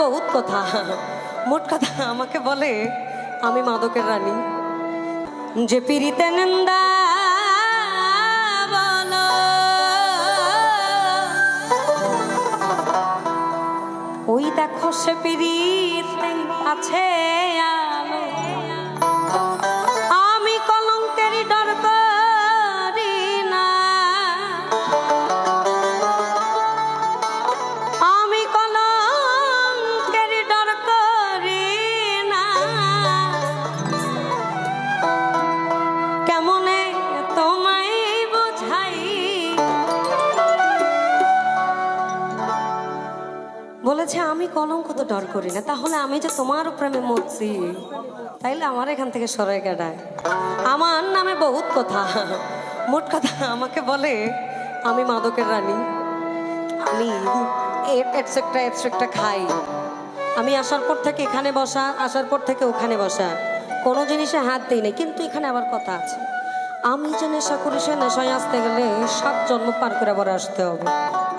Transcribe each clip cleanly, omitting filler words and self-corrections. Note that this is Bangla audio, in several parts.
বহুত কথা, মোট কথা আমাকে বলে আমি মাদকের রানী। যে পিরিতে নিন্দা বলো, ওই দেখো সে পিরিতে আছে আলো। আমি কলঙ্কের ডর করি না, আমি কলঙ্কের ডর করি না। কেমনে তোমায় বোঝাই, বলেছে আমি কলঙ্ক তো ডর করি না, তাহলে আমি যে তোমার প্রেমে মরছি, তাইলে আমার এখান থেকে সরে গেড়ায়। আমার নামে বহুত কথা, মোট কথা আমাকে বলে আমি মাদকের রানী। আমি এটসেট্রা খাই। আমি আসার পর থেকে এখানে বসা, আসার পর থেকে ওখানে বসা, কোনো জিনিসে হাত দিই নাই। কিন্তু এখানে আবার কথা আছে, আমি যে নেশা করি সে নেশায় আসতে গেলে 7 জন্ম পার করে আবার আসতে হবে।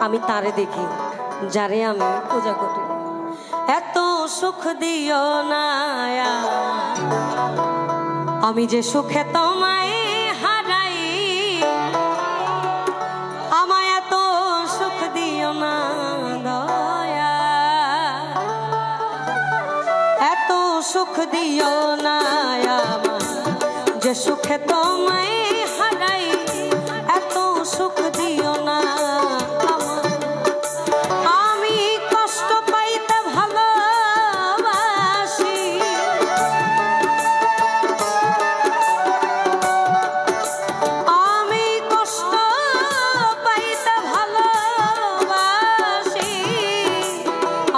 আমি তারে দেখি যারে আমি পূজা করি। এত সুখ দিও না, আমি যে সুখে তোমায় হারাই। আমায় এত সুখ দিও না দয়া, এত সুখ দিও না আমায় যে সুখে তোমায় হারাই। এত সুখ দিও না আমায়, আমি কষ্ট পাইতে ভালোবাসি। আমি কষ্ট পাইতে ভালোবাসি,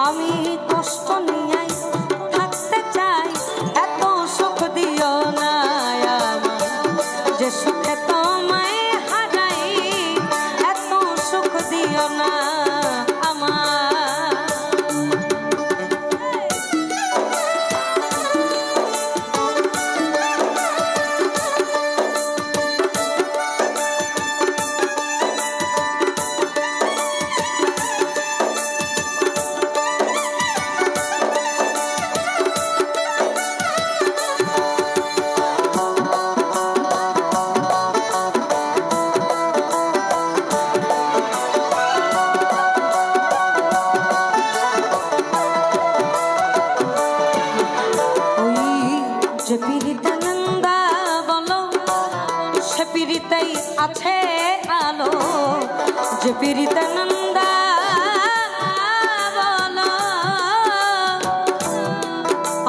আমি কষ্ট নিয়ে থাকতে চাই। এত সুখ দিও না আমায় যে সুখে তোমায় হারাই। এত সুখ দিও না আমায়। যে পিরিতে নিন্দা বলো, সে পিরিতেই আছে আলো। যে পিরিতে নিন্দা বলো,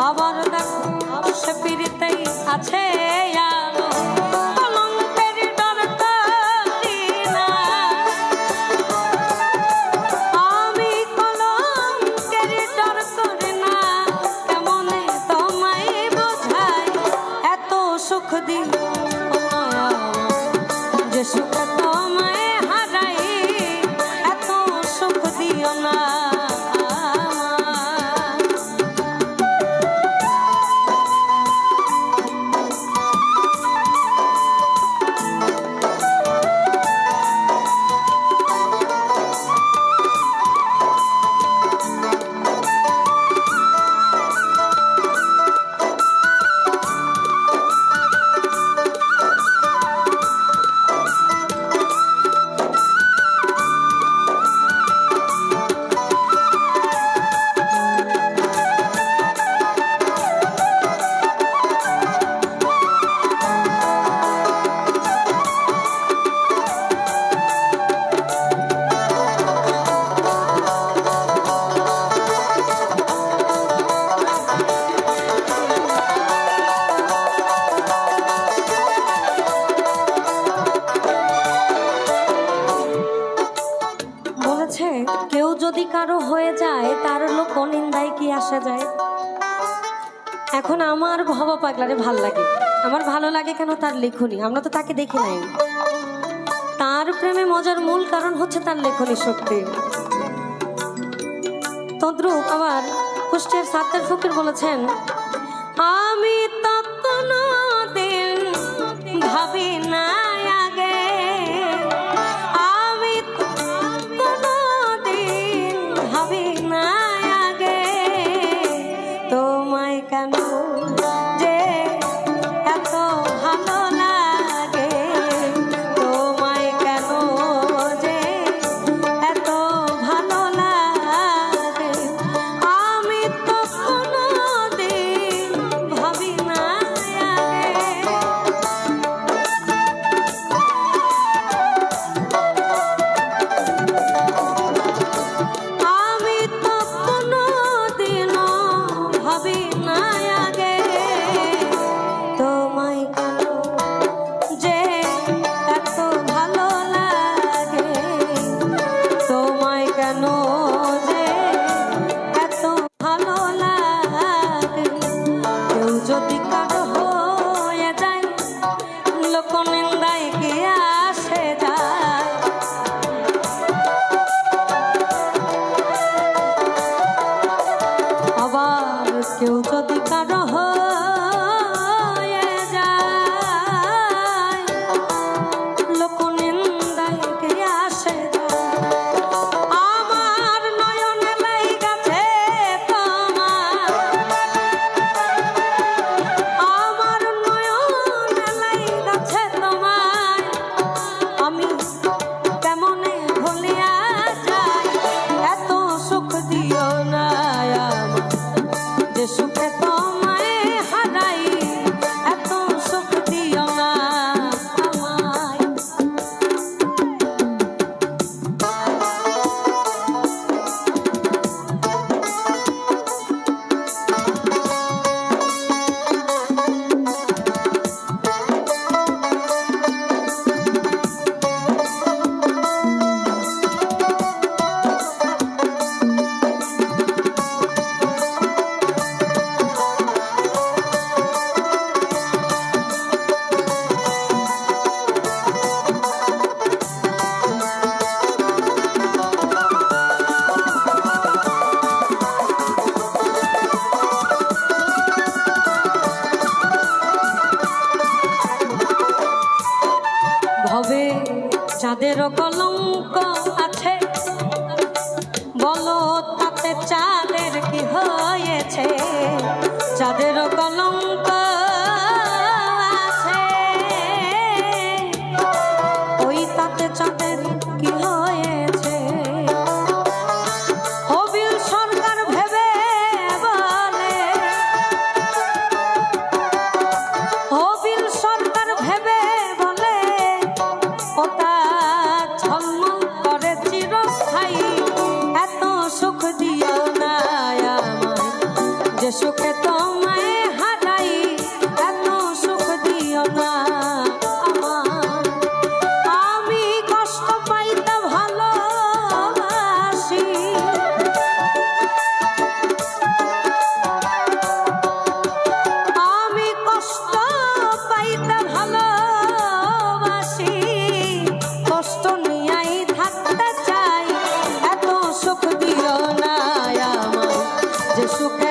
আবার দেখো সে পিরিতেই আছে আলো। কলঙ্কের ডর করি না, আমি কলঙ্কের ডর করি না। কেমনে তোমায় বোঝাই, এত সুখ দিও না যে সুখে তোমায় হারাই। এত সুখ দিও না আমায়। কেউ যদি কারো হয়ে যায় তার লোক নিন্দায় কি আসা যায়। এখন আমার ভবা পাগলারে ভাল লাগে, আমার ভালো লাগে কেন তার লেখনী। আমরা তো তাকে দেখি নাই, তার প্রেমে মজার মূল কারণ হচ্ছে তার লেখনী শক্তি। তদ্রূপ আবার কুষ্টিয়ার সাত্তার ফকির বলেছেন, আমি তো কোনদিন ভাবি না আগে, আমি তো কোনদিন ভাবি না আগে। কেন যে এত ভালো লাগে, তোমায় কেন যে এত ভালো লাগে, আমি তো কোনোদিন ভাবি না কেউ যদি কারো হয়ে যায়, লোকনিন্দায় কে আসে যায়, আমার নয়নে লাইগাছে তোমার, আমার নয়নে লাইগাছে তোমার, আমি কেমনে ভুলিয়া যাই, এত সুখ দিও না যে সুখে তোমায় হারাই, এত সুখ দিও না আমায়। ভবে যাদেরও কলঙ্ক আছে, বলো তাতে চাঁদের কি হয়েছে, যাদেরও কলঙ্ক আছে, ওই তাতে চাঁদের কি হয়েছে, হবিল সরকার ভেবে বলে, হবিল সরকার ভেবে বলে ওটা ঝলমল করে চিরস্থায়ী, এত সুখ দিও না আমায় যে সুখে তোমায় হারাই, এত সুখ দিও না আমায়, আমি কষ্ট পাইতে ভালোবাসি, আমি কষ্ট পাইতে ভালোবাসি, কষ্ট নিয়াই থাকতে চাই, এত সুখ দিও না আমায় যে সুখ